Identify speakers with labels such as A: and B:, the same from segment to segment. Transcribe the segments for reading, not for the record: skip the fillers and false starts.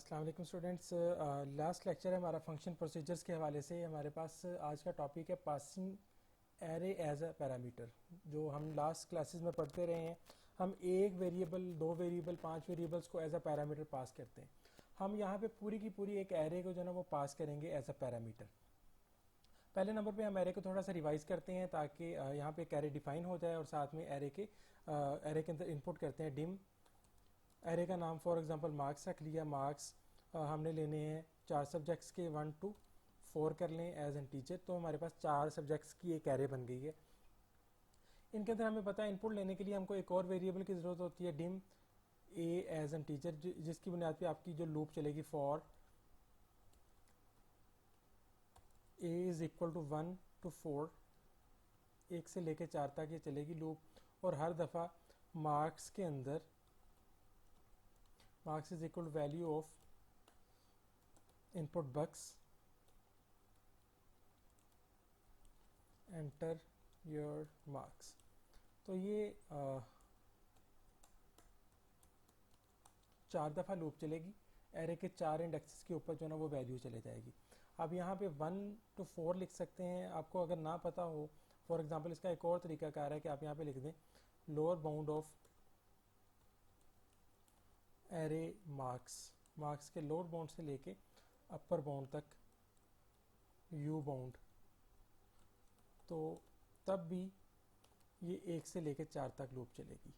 A: अस्सलाम वालेकुम students. Last lecture है हमारा फंक्शन प्रोसीजर्स के हवाले से। हमारे पास आज का टॉपिक है passing array as a parameter. जो हम लास्ट क्लासेस में पढ़ते रहे हैं, हम एक वेरिएबल, दो वेरिएबल, पांच वेरिएबल्स को एज अ पैरामीटर पास करते हैं। हम यहाँ पे पूरी की पूरी एक एरे को जो ना वो पास करेंगे एज अ पैरामीटर। पहले नंबर पे हम एरे को थोड़ा सा रिवाइज करते हैं ताकि यहाँ पे एक एरे डिफाइन हो जाए और साथ में एरे के अंदर इनपुट करते हैं डिम। एरे का नाम फॉर एग्जांपल मार्क्स रख लिया। मार्क्स हमने लेने हैं चार सब्जेक्ट्स के 1 to 4 कर लें एज एन टीचर, तो हमारे पास चार सब्जेक्ट्स की एक एरे बन गई है। इनके अंदर हमें पता है इनपुट लेने के लिए हमको एक और वेरिएबल की ज़रूरत होती है, dim A as integer, जिसकी बुनियाद पे आपकी जो लूप चलेगी for A is equal to 1 to 4, एक से लेके चार तक ये चलेगी लूप। और हर दफ़ा मार्क्स के अंदर marks is equal to value of input box, enter your marks. तो ये चार दफ़ा लूप चलेगी, एरे के चार इंडेक्सेस के ऊपर जो ना वो वैल्यू चले जाएगी। अब यहाँ पे 1 to 4 लिख सकते हैं। आपको अगर ना पता हो, फॉर एग्जांपल इसका एक और तरीका कार है कि आप यहाँ पे लिख दें lower bound of array marks, marks के लोअर बाउंड से लेके अपर बाउंड तक यू बाउंड, तो तब भी ये एक से लेके चार तक लूप चलेगी।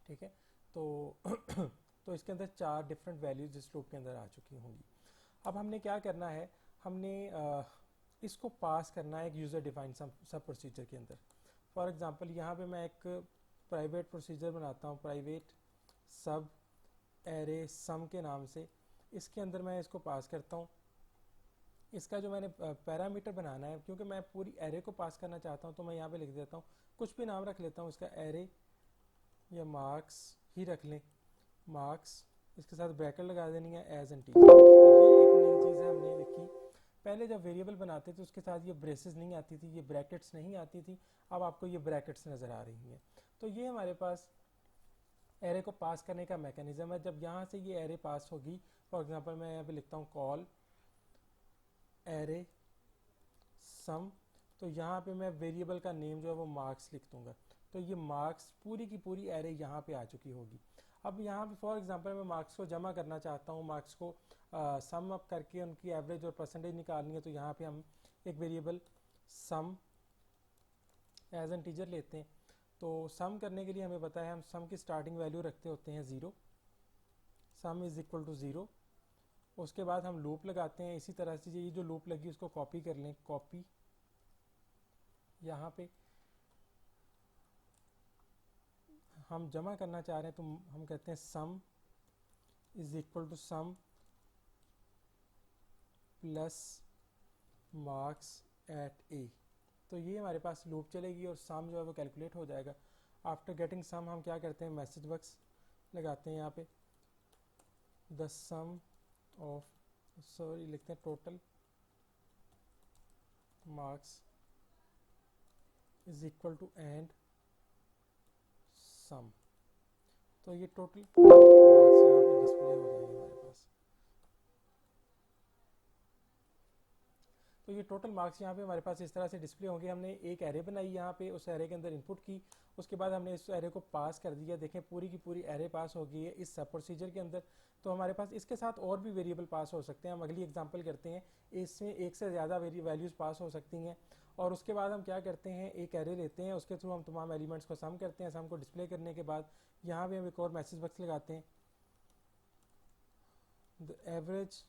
A: ठीक है, तो तो इसके अंदर चार डिफरेंट वैल्यूज इस लूप के अंदर आ चुकी होंगी। अब हमने क्या करना है, हमने इसको पास करना है एक यूज़र डिफाइंड सब प्रोसीजर के अंदर। फॉर एग्जांपल यहाँ पे मैं एक प्राइवेट प्रोसीजर बनाता हूँ, प्राइवेट सब एरे सम के नाम से। इसके अंदर मैं इसको पास करता हूँ। इसका जो मैंने पैरामीटर बनाना है, क्योंकि मैं पूरी एरे को पास करना चाहता हूँ, तो मैं यहाँ पे लिख देता हूँ, कुछ भी नाम रख लेता हूँ इसका, एरे या मार्क्स ही रख लें, मार्क्स। इसके साथ ब्रैकेट लगा देनी है एज एन टीचर। तो ये एक नई चीज़ है हमने लिखी। पहले जब वेरिएबल बनाते थे उसके साथ ये ब्रेसेस नहीं आती थी, ये ब्रैकेट्स नहीं आती थी। अब आपको ये ब्रैकेट्स नज़र आ रही हैं। तो ये हमारे पास एरे को पास करने का मैकेनिज्म है। जब यहाँ से ये एरे पास होगी, फॉर एग्जांपल मैं यहाँ पे लिखता हूँ कॉल एरे सम, तो यहाँ पे मैं वेरिएबल का नेम जो है वो मार्क्स लिख दूंगा। तो ये मार्क्स पूरी की पूरी एरे यहाँ पे आ चुकी होगी। अब यहाँ पे फॉर एग्जांपल मैं मार्क्स को जमा करना चाहता हूँ, मार्क्स को सम अप करके उनकी एवरेज और परसेंटेज निकालनी है, तो यहाँ पे हम एक variable sum as integer लेते हैं। तो सम करने के लिए हमें पता है हम सम की स्टार्टिंग वैल्यू रखते होते हैं 0, सम इज इक्वल टू 0। उसके बाद हम लूप लगाते हैं। इसी तरह से ये जो लूप लगी उसको कॉपी कर लें, कॉपी यहाँ पे हम जमा करना चाह रहे हैं, तो हम कहते हैं sum is equal to sum plus marks at a. तो ये हमारे पास लूप चलेगी और सम जो है वो कैलकुलेट हो जाएगा। आफ्टर गेटिंग सम हम क्या करते हैं, मैसेज बॉक्स लगाते हैं यहाँ पे, द सम ऑफ, सॉरी लिखते हैं total marks is equal to and sum. तो ये टोटल मार्क्स यहाँ पे डिस्प्ले हो जाएंगे हमारे पास। तो ये टोटल मार्क्स यहाँ पे हमारे पास इस तरह से डिस्प्ले होंगे। हमने एक एरे बनाई यहाँ पे, उस एरे के अंदर इनपुट की, उसके बाद हमने इस एरे को पास कर दिया। देखें पूरी की पूरी एरे पास हो गई है इस सब प्रोसीजर के अंदर। तो हमारे पास इसके साथ और भी वेरिएबल पास हो सकते हैं। हम अगली एग्जांपल करते हैं, इसमें एक से ज़्यादा वैल्यूज़ पास हो सकती हैं। और उसके बाद हम क्या करते हैं, एक एरे लेते हैं, उसके थ्रू हम तमाम एलिमेंट्स को सम करते हैं। सम को डिस्प्ले करने के बाद यहाँ पे हम एक और मैसेज बॉक्स लगाते हैं, the average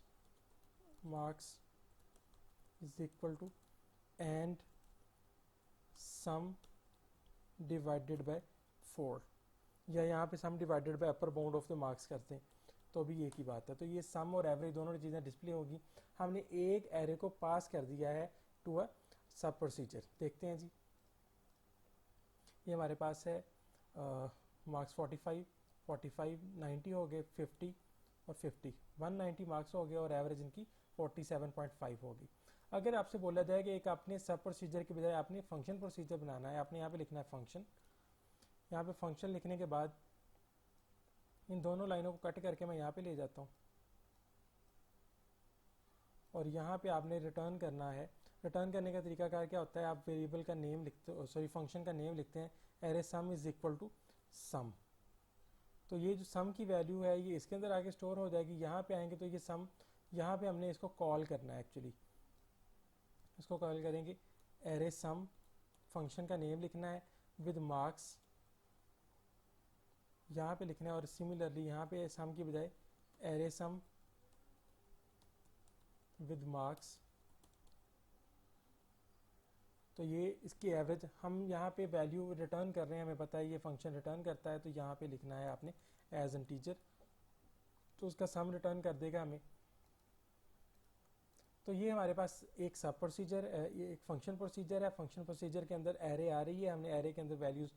A: marks is equal to and sum divided by 4, या यहाँ पे sum divided by upper bound of the marks करते हैं, तो भी एक ही बात है। तो ये सम और एवरेज दोनों चीज़ें डिस्प्ले होगी। हमने एक एरे को पास कर दिया है टू अ सब प्रोसीजर। देखते हैं जी, ये हमारे पास है मार्क्स 45, 45, 90 हो गए, 50 और 50, 190 मार्क्स हो गए और एवरेज इनकी 47.5 होगी। अगर आपसे बोला जाए कि एक आपने सब प्रोसीजर के बजाय आपने फंक्शन प्रोसीजर बनाना है, आपने यहाँ पे लिखना है फंक्शन। यहाँ पे फंक्शन लिखने के बाद इन दोनों लाइनों को कट करके मैं यहाँ पे ले जाता हूँ और यहाँ पे आपने रिटर्न करना है। रिटर्न करने का तरीकाकार क्या होता है, आप वेरिएबल का नेम लिखते हो, सॉरी फंक्शन का नेम लिखते हैं, array sum is equal to sum. तो ये जो सम की वैल्यू है ये इसके अंदर आके स्टोर हो जाएगी। यहाँ पे आएंगे तो ये सम, यहाँ पे हमने इसको कॉल करना है। एक्चुअली इसको कॉल करेंगे एरे सम, फंक्शन का नेम लिखना है विद मार्क्स यहाँ पे लिखना है, और सिमिलरली यहाँ पे सम की बजाय एरे सम विद मार्क्स। तो ये इसकी एवरेज, हम यहाँ पे वैल्यू रिटर्न कर रहे हैं, हमें पता है ये फंक्शन रिटर्न करता है, तो यहाँ पे लिखना है आपने एज इंटीजर, तो उसका सम रिटर्न कर देगा हमें। तो ये हमारे पास एक सब प्रोसीजर, ये एक फंक्शन प्रोसीजर है। फंक्शन प्रोसीजर के अंदर एरे आ रही है, हमने एरे के अंदर वैल्यूज़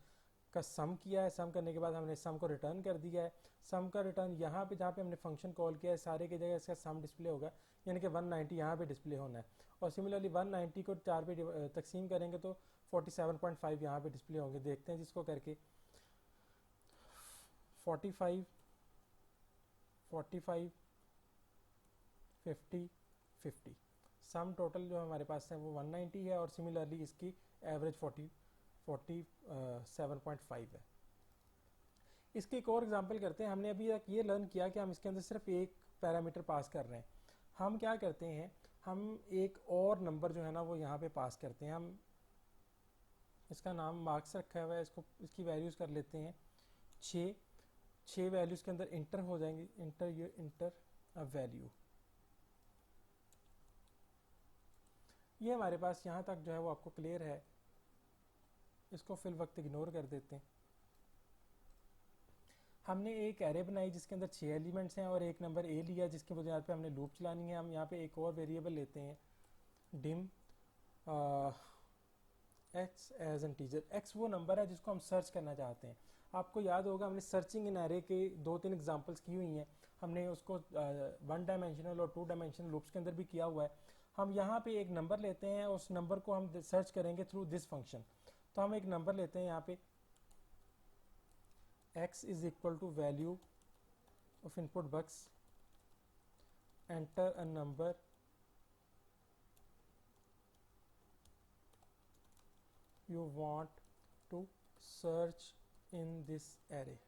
A: का सम किया है, सम करने के बाद हमने सम को रिटर्न कर दिया है। सम का रिटर्न यहाँ पे जहाँ पे हमने फंक्शन कॉल किया है सारे की जगह इसका सम डिस्प्ले होगा, यानी कि 190 यहाँ पे डिस्प्ले होना है। और सिमिलरली 190 को 4 पे तकसीम करेंगे तो 47.5 यहाँ पे डिस्प्ले होंगे। देखते हैं जिसको करके 45, 45, 50, 50, सम टोटल जो हमारे पास है वो 190 है, और सिमिलरली इसकी एवरेज 47.5 है। इसकी एक और एग्जांपल करते हैं। हमने अभी ये लर्न किया कि हम इसके अंदर सिर्फ एक पैरामीटर पास कर रहे हैं। हम क्या करते हैं, हम एक और नंबर जो है ना वो यहाँ पे पास करते हैं। हम इसका नाम मार्क्स रखा हुआ है, इसको इसकी वैल्यूज़ कर लेते हैं 6 वैल्यूज़ के अंदर इंटर हो जाएंगी, इंटर अ वैल्यू। ये हमारे पास यहाँ तक जो है वो आपको क्लियर है, इसको फिल वक्त इग्नोर कर देते हैं। हमने एक एरे बनाई जिसके अंदर 6 एलिमेंट्स हैं और एक नंबर ए लिया जिसकी बुनियाद पे हमने लूप चलानी है। हम यहाँ पे एक और वेरिएबल लेते हैं dim X as integer. X वो नंबर है जिसको हम सर्च करना चाहते हैं। आपको याद होगा हमने सर्चिंग इन एरे के 2-3 एग्जांपल्स की हुई हैं। हमने उसको 1 डायमेंशनल और 2 डायमेंशनल लूप्स के अंदर भी किया हुआ है। हम यहाँ पे एक नंबर लेते हैं, उस नंबर को हम सर्च करेंगे थ्रू दिस फंक्शन। तो हम एक नंबर लेते हैं यहाँ पे x is equal to value of input box, enter a number you want to search in this array।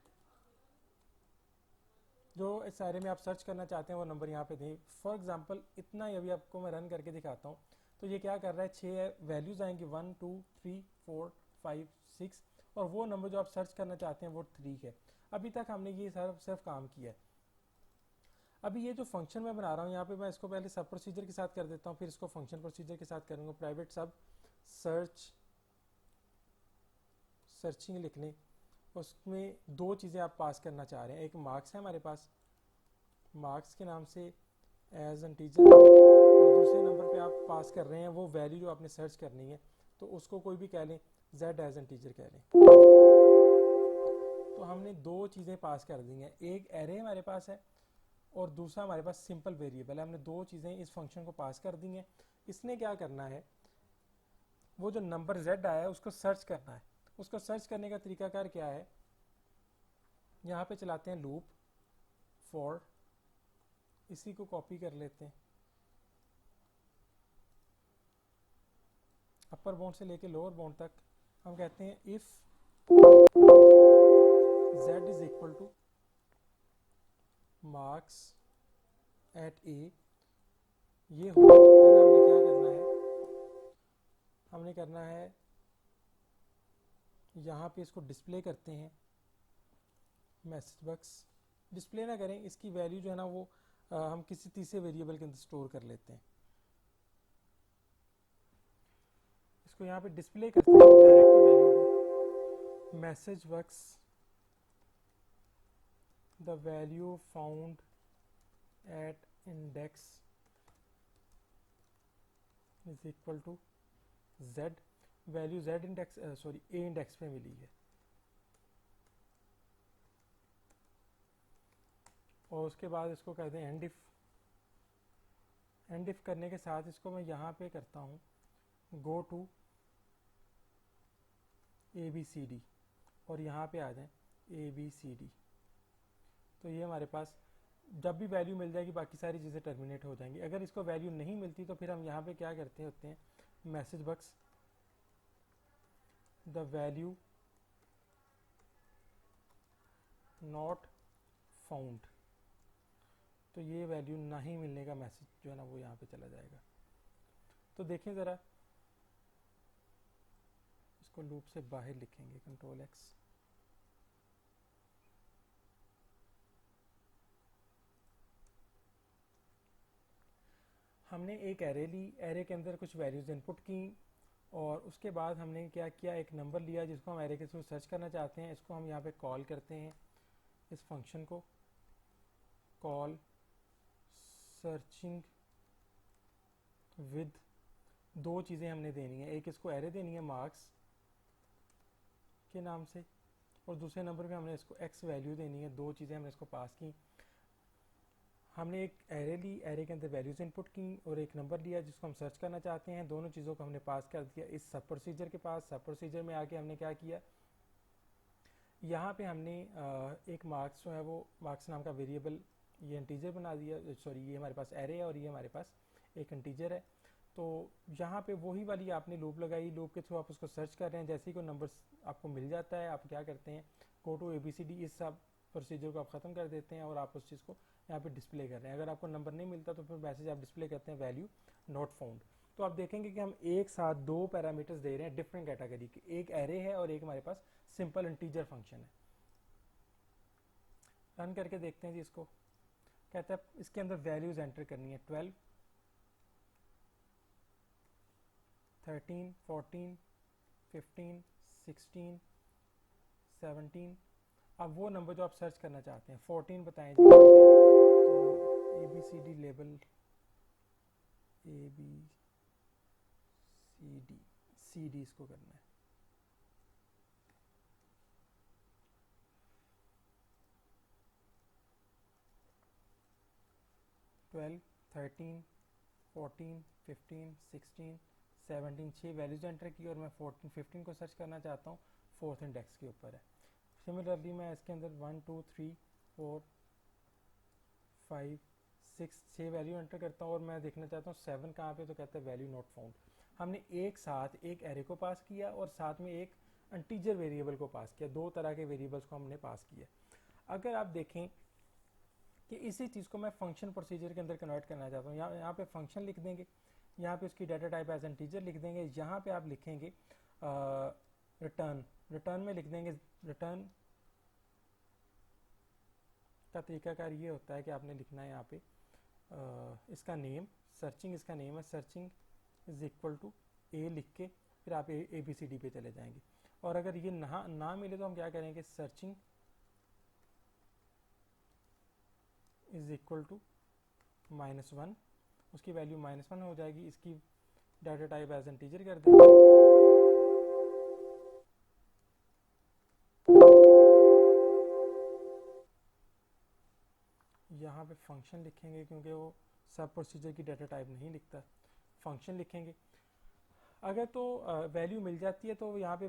A: जो इस एरे में आप सर्च करना चाहते हैं वो नंबर यहाँ पे दें। फॉर एग्जांपल इतना ही अभी आपको मैं रन करके दिखाता हूँ। तो ये क्या कर रहा है, 6 वैल्यूज आएंगी 1 2 3 4 5 6, और वो नंबर जो आप सर्च करना चाहते हैं वो 3 है। अभी तक हमने ये सिर्फ काम किया है। अभी ये जो फंक्शन मैं बना रहा हूँ यहाँ पे मैं इसको पहले सब प्रोसीजर के साथ कर देता हूँ, फिर इसको फंक्शन प्रोसीजर के साथ करूँगा। प्राइवेट सब सर्चिंग लिख लें। उसमें 2 चीज़ें आप पास करना चाह रहे हैं, एक मार्क्स है हमारे पास, मार्क्स के नाम से एज इंटीजर, और दूसरे नंबर पे आप पास कर रहे हैं वो वैल्यू जो आपने सर्च करनी है, तो उसको कोई भी कह लें, z एज इंटीजर कह लें। तो हमने 2 चीज़ें पास कर दी हैं, एक एरे हमारे पास है और दूसरा हमारे पास सिंपल वेरिएबल है। हमने 2 चीज़ें इस फंक्शन को पास कर दी हैं। इसने क्या करना है, वो जो नंबर z आया है उसको सर्च करना है। उसको सर्च करने का तरीकाकार क्या है, यहाँ पे चलाते हैं लूप फॉर, इसी को कॉपी कर लेते हैं, अपर बाउंड से लेके लोअर बाउंड तक। हम कहते हैं if z is equal to marks at a, ये हो, फिर हमने क्या करना है, हमने करना है यहाँ पे इसको डिस्प्ले करते हैं मैसेज बॉक्स। डिस्प्ले ना करें, इसकी वैल्यू जो है ना वो हम किसी तीसरे वेरिएबल के अंदर स्टोर कर लेते हैं। इसको यहाँ पे डिस्प्ले करते हैं डायरेक्टली वैल्यू को, message box the value found at index is equal to z, value z index sorry a index पे मिली है। और उसके बाद इसको कहते हैं एंड इफ। एंड इफ करने के साथ इसको मैं यहाँ पे करता हूँ गो टू ABCD, और यहाँ पे आ जाए ABCD। तो ये हमारे पास जब भी वैल्यू मिल जाएगी बाकी सारी चीज़ें टर्मिनेट हो जाएंगी। अगर इसको वैल्यू नहीं मिलती तो फिर हम यहाँ पे क्या करते होते हैं, message box the value not found, तो ये वैल्यू नहीं मिलने का मैसेज जो है ना वो यहाँ पे चला जाएगा। तो देखें ज़रा, इसको लूप से बाहर लिखेंगे, कंट्रोल एक्स, हमने एक एरे ली, एरे के अंदर कुछ वैल्यूज इनपुट की और उसके बाद हमने क्या किया, एक नंबर लिया जिसको हम एरे के थ्रू सर्च करना चाहते हैं। इसको हम यहाँ पे कॉल करते हैं, इस फंक्शन को कॉल सर्चिंग विद, दो चीज़ें हमने देनी है, एक इसको एरे देनी है मार्क्स के नाम से और दूसरे नंबर पे हमने इसको एक्स वैल्यू देनी है। दो चीज़ें हमने इसको पास की। हमने एक एरे ली, एरे के अंदर वैल्यूज इनपुट की और एक नंबर लिया जिसको हम सर्च करना चाहते हैं। दोनों चीज़ों को हमने पास कर दिया इस सब प्रोसीजर के पास। सब प्रोसीजर में आके हमने क्या किया, यहाँ पे हमने एक मार्क्स जो है वो मार्क्स नाम का वेरिएबल ये इंटीजर बना दिया, सॉरी ये हमारे पास एरे है और ये हमारे पास एक इंटीजर है। तो यहाँ पे वही वाली आपने लूप लगाई, लूप के थ्रू आप उसको सर्च कर रहे हैं। जैसे ही कोई नंबर आपको मिल जाता है आप क्या करते हैं, गो टू ABCD, इस सब प्रोसीजर को आप ख़त्म कर देते हैं और आप उस चीज़ को यहाँ पे डिस्प्ले कर रहे हैं। अगर आपको नंबर नहीं मिलता तो फिर मैसेज आप डिस्प्ले करते हैं वैल्यू नॉट फाउंड। तो आप देखेंगे कि हम एक साथ दो पैरामीटर्स दे रहे हैं डिफरेंट कैटेगरी के, एक एरे है और एक हमारे पास सिंपल इंटीजर फंक्शन है। रन करके देखते हैं जी इसको। कहता है इसके अंदर वैल्यूज एंटर करनी है 12, 13, 14, 15, 16, 17। अब वो नंबर जो आप सर्च करना चाहते हैं, 14 बताएं जी, तो ABCD लेबल ABCD इसको करना है। ट्वेल्व, 13, 14, 15, 16, 17, 6 वैल्यूज एंटर की और मैं 14, 15 को सर्च करना चाहता हूँ, फोर्थ इंडेक्स के ऊपर है। सिमिलरली मैं इसके अंदर 1, 2, 3, 4, 5, 6 वैल्यू एंटर करता हूँ और मैं देखना चाहता हूँ 7 कहाँ पे, तो कहता है वैल्यू नॉट फाउंड। हमने एक साथ एक एरे को पास किया और साथ में एक इंटीजर वेरिएबल को पास किया, दो तरह के वेरिएबल्स को हमने पास किया। अगर आप देखें कि इसी चीज़ को मैं फंक्शन प्रोसीजर के अंदर कन्वर्ट करना चाहता हूँ, यहाँ पे फंक्शन लिख देंगे, यहाँ पे उसकी डाटा टाइप एज इंटीजर लिख देंगे, यहाँ पे आप लिखेंगे रिटर्न, रिटर्न में लिख देंगे रिटर्न का तरीकाकार ये होता है कि आपने लिखना है यहाँ पे इसका नेम, सर्चिंग इसका नेम है, सर्चिंग इज इक्वल टू ए लिख के फिर आप ABCD पे चले जाएंगे। और अगर ये ना मिले तो हम क्या करेंगे, सर्चिंग इज इक्वल टू -1, उसकी वैल्यू -1 हो जाएगी, इसकी डाटा टाइप एज इंटीजर कर देंगे। यहाँ पे फंक्शन लिखेंगे क्योंकि वो सब प्रोसीजर की डाटा टाइप नहीं लिखता, फंक्शन लिखेंगे। अगर तो वैल्यू मिल जाती है तो यहाँ पे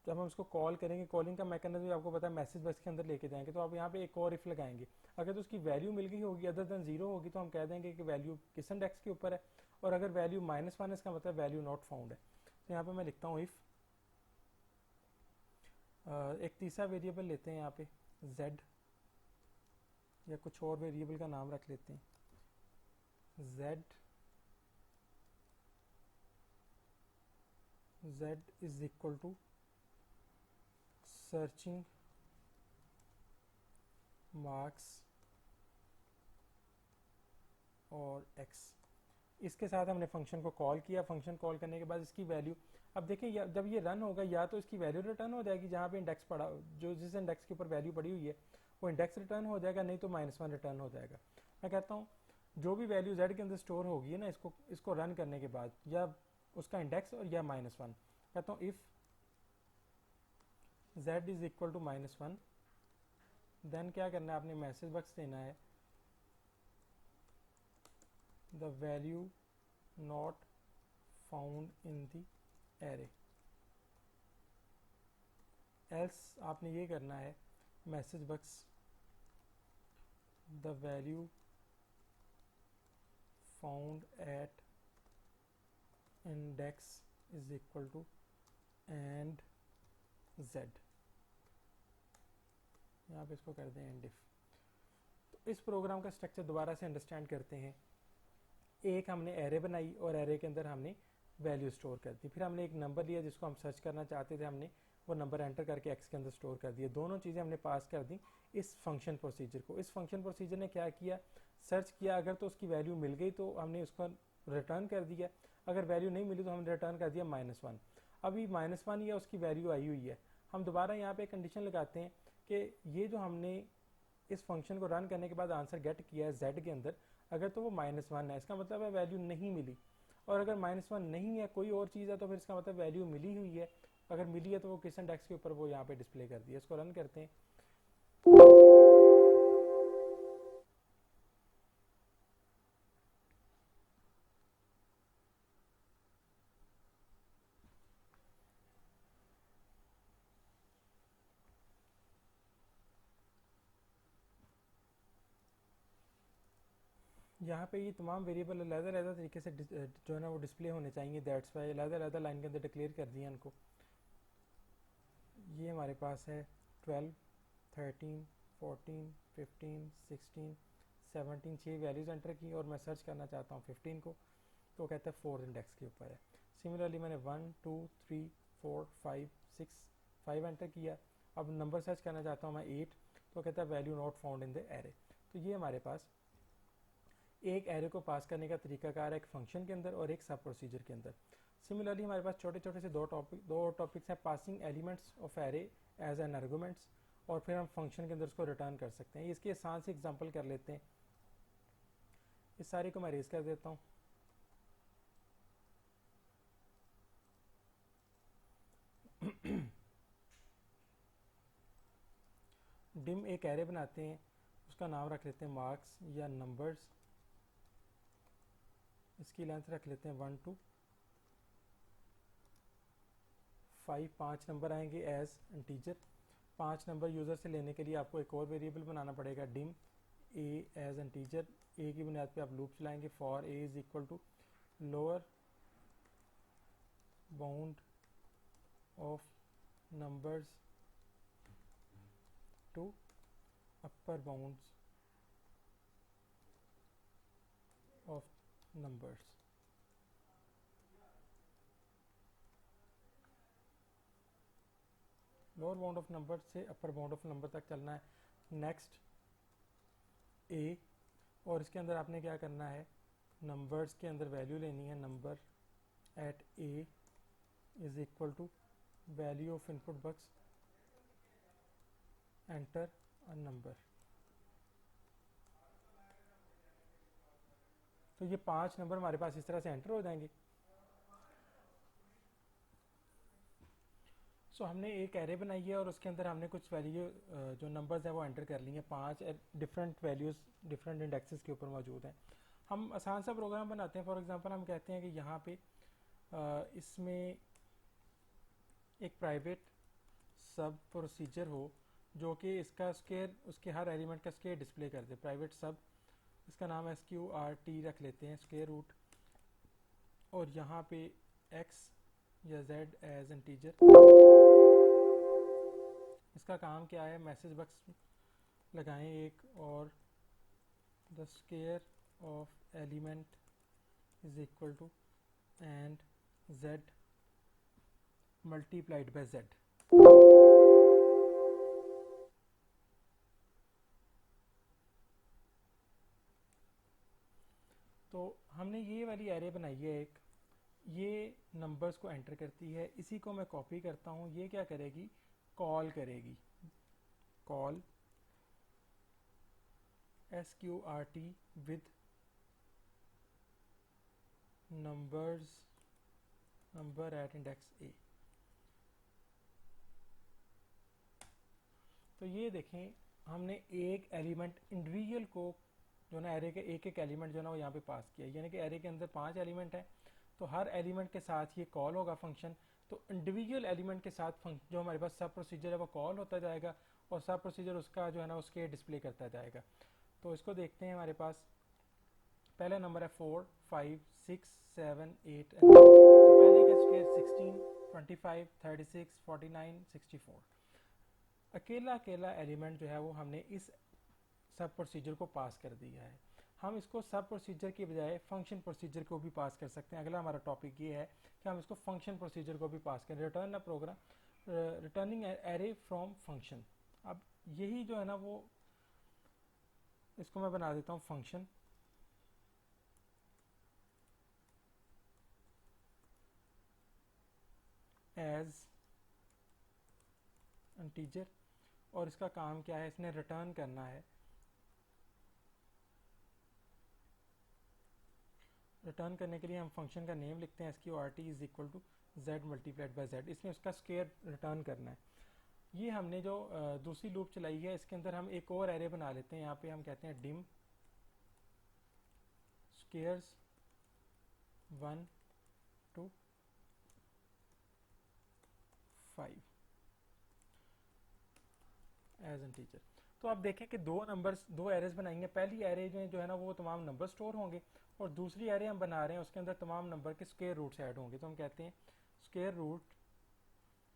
A: जब हम उसको कॉल करेंगे, कॉलिंग का मैकेनिज्म आपको पता है, मैसेज बक्स के अंदर लेके जाएंगे, तो आप यहाँ पे एक और इफ लगाएंगे। अगर तो उसकी वैल्यू मिल गई होगी अदर देन 0 होगी तो हम कह देंगे कि वैल्यू किस इंडेक्स के ऊपर है, और अगर वैल्यू -1 इसका मतलब वैल्यू नॉट फाउंड है। तो यहाँ पे मैं लिखता हूँ इफ, एक तीसरा वेरिएबल लेते हैं यहाँ पे z, या कुछ और वेरिएबल का नाम रख लेते हैं z is equal to searching marks और x। इसके साथ हमने फंक्शन को कॉल किया। फंक्शन कॉल करने के बाद इसकी वैल्यू, अब देखिए जब ये रन होगा या तो इसकी वैल्यू रिटर्न हो जाएगी जहाँ पे इंडेक्स पड़ा, जो जिस इंडेक्स के ऊपर वैल्यू पड़ी हुई है वो इंडेक्स रिटर्न हो जाएगा, नहीं तो -1 रिटर्न हो जाएगा। मैं कहता हूँ जो भी वैल्यू z के अंदर स्टोर होगी है ना, इसको रन करने के बाद या उसका इंडेक्स और या -1, कहता हूँ if z is equal to -1, then क्या करना है, आपने मैसेज बक्स देना है the value not found in the array, else आपने ये करना है message box the value found at index is equal to and z, यहाँ पे इसको कर दें एंड इफ। तो इस प्रोग्राम का स्ट्रक्चर दोबारा से अंडरस्टैंड करते हैं। एक हमने एरे बनाई और एरे के अंदर हमने वैल्यू स्टोर कर दी, फिर हमने एक नंबर लिया जिसको हम सर्च करना चाहते थे, हमने वो नंबर एंटर करके एक्स के अंदर स्टोर कर दिया। दोनों चीज़ें हमने पास कर दी इस फंक्शन प्रोसीजर को। इस फंक्शन प्रोसीजर ने क्या किया, सर्च किया, अगर तो उसकी वैल्यू मिल गई तो हमने उसको रिटर्न कर दिया, अगर वैल्यू नहीं मिली तो हमने रिटर्न कर दिया -1। अभी -1 या उसकी वैल्यू आई हुई है, हम दोबारा यहाँ पे कंडीशन लगाते हैं कि ये जो हमने इस फंक्शन को रन करने के बाद आंसर गेट किया है z के अंदर, अगर तो वो -1 है इसका मतलब है वैल्यू नहीं मिली, और अगर -1 नहीं है कोई और चीज़ है तो फिर इसका मतलब वैल्यू मिली हुई है। अगर मिली है तो वो किस इंडेक्स के ऊपर वो यहाँ पे डिस्प्ले कर दिया। इसको रन करते हैं। यहाँ पे ये तमाम वेरिएबल अलग-अलग तरीके से जो है ना वो डिस्प्ले होने चाहिए, दैट्स वाई अलग-अलग लाइन के अंदर डिक्लेयर कर दिया इनको। ये हमारे पास है 12, 13, 14, 15, 16, 17, 6 वैल्यूज़ एंटर की और मैं सर्च करना चाहता हूँ 15 को, तो कहता है 4 इंडेक्स के ऊपर है। सिमिलरली मैंने 1, 2, 3, 4, 5, 6, 5 एंटर किया। अब नंबर सर्च करना चाहता हूँ मैं 8, तो कहता है value not found in the array. तो ये हमारे पास एक एरे को पास करने का तरीकाकार है, एक फंक्शन के अंदर और एक सब प्रोसीजर के अंदर। सिमिलरली हमारे पास छोटे छोटे से दो टॉपिक्स हैं, passing elements of array as an arguments, और फिर हम फंक्शन के अंदर उसको रिटर्न कर सकते हैं। इसकी आसान से एग्जांपल कर लेते हैं। इस सारे को मैं रेज कर देता हूँ। डिम एक एरे बनाते हैं, उसका नाम रख लेते हैं मार्क्स या नंबर्स। इसकी लेंथ रख लेते हैं 1 to 5। 5 नंबर आएंगे एज इंटीजर। 5 नंबर यूज़र से लेने के लिए आपको एक और वेरिएबल बनाना पड़ेगा, dim A as integer. A की बुनियाद पे आप लूप चलाएंगे, for A is equal to lower bound of numbers to upper bounds of numbers. Lower bound of number से अपर बाउंड ऑफ नंबर तक चलना है। नेक्स्ट ए, और इसके अंदर आपने क्या करना है, नंबर्स के अंदर वैल्यू लेनी है। Number at A is equal to value of input box enter a number. तो ये 5 नंबर हमारे पास इस तरह से एंटर हो जाएंगे। सो हमने एक एरे बनाई है और उसके अंदर हमने कुछ वैल्यू जो नंबर्स हैं वो एंटर कर लिए। 5 डिफरेंट वैल्यूज़ डिफरेंट इंडेक्सेस के ऊपर मौजूद हैं। हम आसान सा प्रोग्राम बनाते हैं। फॉर एग्जांपल हम कहते हैं कि यहाँ पे इसमें एक प्राइवेट सब प्रोसीजर हो जो कि इसका स्क्वायर, उसके हर एलिमेंट का स्क्वायर डिस्प्ले कर दे। प्राइवेट सब, इसका नाम SQRT रख लेते हैं, स्क्वायर रूट, और यहाँ पे x या z एज इंटीजर। इसका काम क्या है, मैसेज बॉक्स लगाएं एक, और the square of element is equal to and z multiplied by z। तो हमने ये वाली एरे बनाई है एक, ये नंबर्स को एंटर करती है। इसी को मैं कॉपी करता हूँ, ये क्या करेगी, कॉल करेगी, call SQRT with numbers, number at index a. तो ये देखें, हमने एक एलिमेंट इंडिविजुअल को जो ना एरे के एक एक एलिमेंट जो ना वो यहाँ पे पास किया, यानी कि एरे के अंदर 5 एलिमेंट है, तो हर एलिमेंट के साथ ये कॉल होगा फंक्शन। तो इंडिविजुअल एलिमेंट के साथ जो हमारे पास सब प्रोसीजर है वो कॉल होता जाएगा, और सब प्रोसीजर उसका जो है ना उसके डिस्प्ले करता जाएगा। तो इसको देखते हैं। हमारे पास पहला नंबर है 4, 5, 6, 7, 8 तो पहले का स्क्वायर 16, 25, 36, 49, 64। अकेला अकेला एलिमेंट जो है वो हमने इस सब प्रोसीजर को पास कर दिया है। हम इसको सब प्रोसीजर की बजाय फंक्शन प्रोसीजर को भी पास कर सकते हैं। अगला हमारा टॉपिक ये है कि हम इसको फंक्शन प्रोसीजर को भी पास करें। Return a program returning array from function. अब यही जो है ना वो इसको मैं बना देता हूँ फंक्शन एज इंटीजर, और इसका काम क्या है, इसने रिटर्न करना है। रिटर्न करने के लिए हम फंक्शन का नेम लिखते हैं sqrt is equal to z multiplied by z। इसमें उसका स्क्वायर रिटर्न करना है। ये हमने जो दूसरी लूप चलाई है इसके अंदर हम एक और एरे बना लेते हैं। यहाँ पे हम कहते हैं dim squares 1 to 5 as integer. तो आप देखें कि दो एरेज बनाएंगे। पहली एरे जो है ना वो तमाम नंबर स्टोर होंगे, और दूसरी एरे हम बना रहे हैं उसके अंदर तमाम नंबर के स्क्वायर रूट्स ऐड होंगे। तो हम कहते हैं स्क्वायर रूट,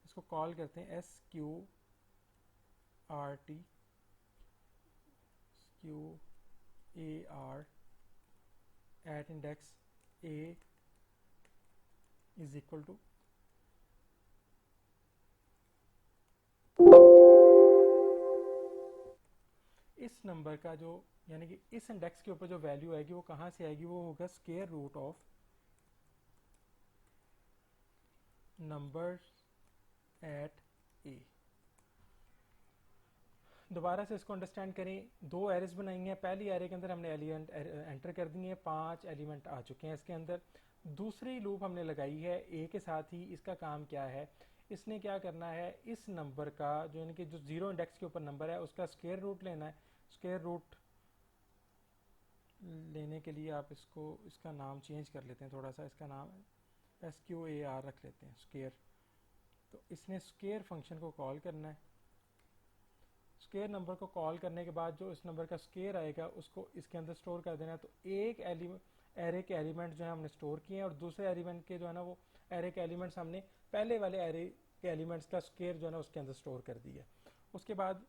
A: इसको कॉल करते हैं SQRT SQAR at index A is equal to इस नंबर का जो यानी कि इस इंडेक्स के ऊपर जो वैल्यू आएगी वो कहाँ से आएगी, वो होगा square root of numbers at a. दोबारा से इसको अंडरस्टैंड करें। दो एरेज बनाएंगे। पहली एरे के अंदर हमने एलिमेंट एंटर कर दिए हैं, 5 एलिमेंट आ चुके हैं इसके अंदर। दूसरी लूप हमने लगाई है ए के साथ ही। इसका काम क्या है, इसने क्या करना है, इस नंबर का जो यानी कि जो जीरो इंडेक्स के ऊपर नंबर है उसका स्क्वायर रूट लेना है। स्क्वायर रूट लेने के लिए आप इसका नाम चेंज कर लेते हैं थोड़ा सा। इसका नाम SQAR रख लेते हैं, स्क्वायर। तो इसने स्क्वायर फंक्शन को कॉल करना है। स्क्वायर नंबर को कॉल करने के बाद जो इस नंबर का स्क्वायर आएगा उसको इसके अंदर स्टोर कर देना है। तो एक एरे के एलिमेंट जो है हमने स्टोर किए हैं, और दूसरे एलिमेंट के जो है ना वो एरे के एलिमेंट्स हमने पहले वाले एरे के एलिमेंट्स का स्क्वायर जो है ना उसके अंदर स्टोर कर दिया। उसके बाद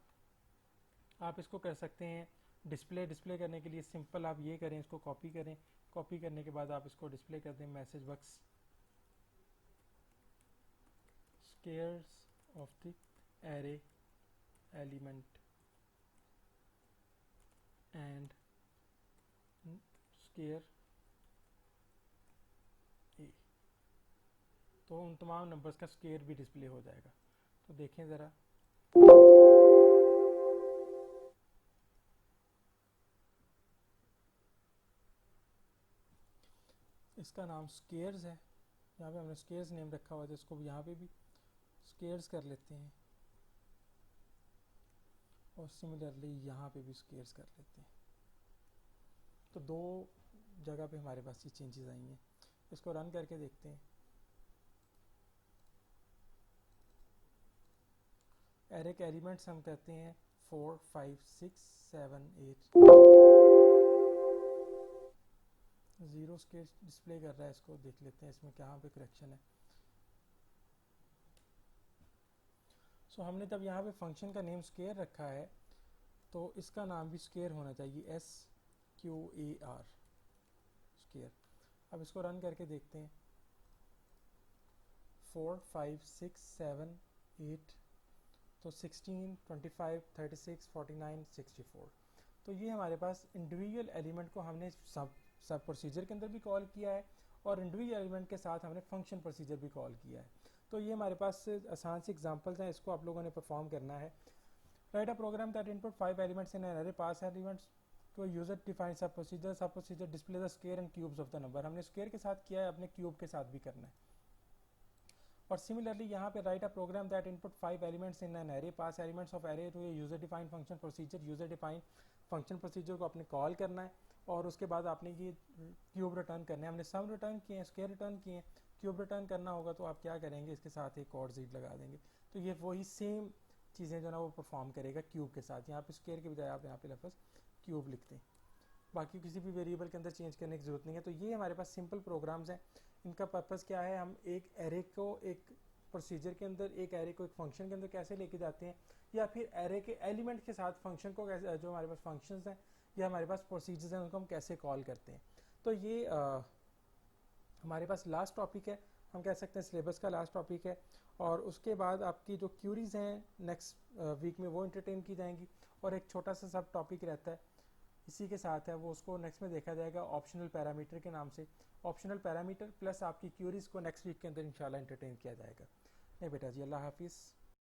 A: आप इसको कर सकते हैं डिस्प्ले करने के लिए सिंपल आप ये करें, इसको कॉपी करें। कॉपी करने के बाद आप इसको डिस्प्ले कर दें message box squares of the array element and square a. तो उन तमाम नंबर्स का स्क्वायर भी डिस्प्ले हो जाएगा। तो देखें ज़रा, इसका नाम स्क्वायर्स है। यहाँ पे हमने स्क्वायर्स नेम रखा हुआ है, तो इसको भी यहाँ पे भी स्क्वायर्स कर लेते हैं, और सिमिलरली यहाँ पे भी स्क्वायर्स कर लेते हैं। तो दो जगह पे हमारे पास ये चेंजेस आई हैं। इसको रन करके देखते हैं। एरे के एलिमेंट्स हम कहते हैं 4, 5, 6, 7, 8। जीरो स्क्वायर डिस्प्ले कर रहा है, इसको देख लेते हैं इसमें कहाँ पे करेक्शन है। सो हमने जब यहाँ पे फंक्शन का नेम स्क्वायर रखा है तो इसका नाम भी स्क्वायर होना चाहिए, SQAR स्क्वायर। अब इसको रन करके देखते हैं। 4, 5, 6, 7, 8, तो 16, 25, 36, 49, 64। तो ये हमारे पास इंडिविजुअल एलिमेंट को हमने सब प्रोसीजर के अंदर भी कॉल किया है, और इंडिविजुअल एलिमेंट के साथ हमने फंक्शन प्रोसीजर भी कॉल किया है। तो ये हमारे पास आसान से एग्जांपल्स हैं, इसको आप लोगों ने परफॉर्म करना है। Write a program that input 5 elements in an array, pass elements to user define sub procedure display the square and cubes of the number. हमने स्क्वायर के साथ किया है, अपने क्यूब के साथ भी करना है। और सिमिलरली यहाँ पे write a program that input 5 elements in an array, pass elements of array to a user define function procedure. User define function procedure को आपने कॉल करना है, और उसके बाद आपने ये क्यूब रिटर्न करना है। हमने सम रिटर्न किए हैं, स्क्वायर रिटर्न किए हैं, क्यूब रिटर्न करना होगा तो आप क्या करेंगे, इसके साथ एक और जीट लगा देंगे। तो ये वही सेम चीज़ें जो ना वो परफॉर्म करेगा क्यूब के साथ। यहाँ पे स्क्वायर के बजाय आप यहाँ पे लफ्ज़ क्यूब लिखते हैं, बाकी किसी भी वेरिएबल के अंदर चेंज करने की ज़रूरत नहीं है। तो ये हमारे पास सिंपल प्रोग्राम्स हैं। इनका पर्पज़ क्या है, हम एक एरे को एक प्रोसीजर के अंदर, एक एरे को एक फंक्शन के अंदर कैसे लेके जाते हैं, या फिर एरे के एलिमेंट के साथ फंक्शन को कैसे, जो हमारे पास फंक्शंस हैं या हमारे पास प्रोसीजर्स हैं, उनको हम कैसे कॉल करते हैं। तो ये हमारे पास लास्ट टॉपिक है, हम कह सकते हैं सिलेबस का लास्ट टॉपिक है। और उसके बाद आपकी जो क्यूरीज हैं नेक्स्ट वीक में वो इंटरटेन की जाएंगी, और एक छोटा सा सब टॉपिक रहता है इसी के साथ है, वो उसको नेक्स्ट में देखा जाएगा ऑप्शनल पैरामीटर के नाम से। ऑप्शनल पैरामीटर प्लस आपकी क्यूरीज को नेक्स्ट वीक के अंदर इंशाल्लाह इंटरटेन किया जाएगा। नहीं बेटा जी, अल्लाह हाफिज़।